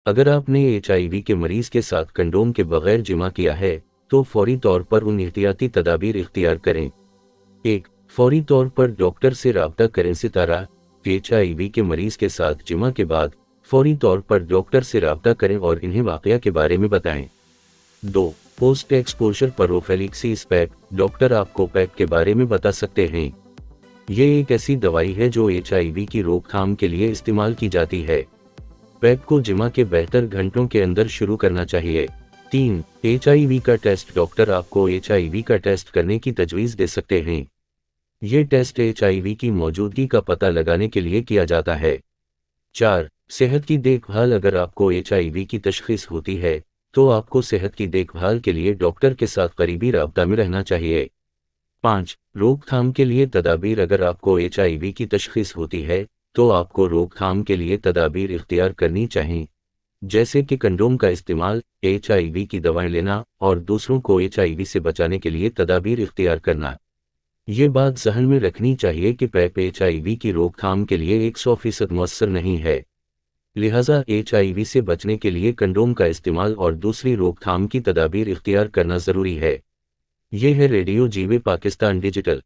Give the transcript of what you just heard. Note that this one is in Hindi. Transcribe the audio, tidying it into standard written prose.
अगर आपने HIV के मरीज के साथ कंडोम के बगैर जिमा किया है तो फौरी तौर पर उन एहतियाती तदाबीर इख्तियार करें। 1. फौरी तौर पर डॉक्टर से राब्ता करें। सितारा HIV के मरीज के साथ जिमा के बाद फौरी तौर पर डॉक्टर से राब्ता करें और इन्हें वाकया के बारे में बताएं। 2. Post exposure prophylaxis pack. Doctor आपको पैक के बारे में बता सकते हैं। ये एक ऐसी दवाई है जो HIV की रोकथाम के लिए इस्तेमाल की जाती है। पैक को जिमा के बेहतर घंटों के अंदर शुरू करना चाहिए। 3. HIV का टेस्ट। डॉक्टर आपको HIV का टेस्ट करने की तजवीज़ दे सकते हैं। ये टेस्ट HIV की मौजूदगी का पता लगाने के लिए किया जाता है। 4. सेहत की देखभाल। अगर आपको HIV की तशख़ीस होती है तो आपको सेहत की देखभाल के लिए डॉक्टर के साथ करीबी राब्ता में रहना चाहिए। 5. रोकथाम के लिए तदाबीर। अगर आपको HIV की तशख़ीस होती है तो आपको रोकथाम के लिए तदाबीर इख्तियार करनी चाहिए, जैसे कि कंडोम का इस्तेमाल, HIV की दवाएं लेना और दूसरों को HIV से बचाने के लिए तदाबीर इख्तियार करना। ये बात ज़हन में रखनी चाहिए कि पैप HIV की रोकथाम के लिए 100% मुअस्सर नहीं है, लिहाजा HIV से बचने के लिए कंडोम का इस्तेमाल और दूसरी रोकथाम की तदाबीर इख्तियार करना ज़रूरी है। ये है रेडियो जीवे पाकिस्तान डिजिटल।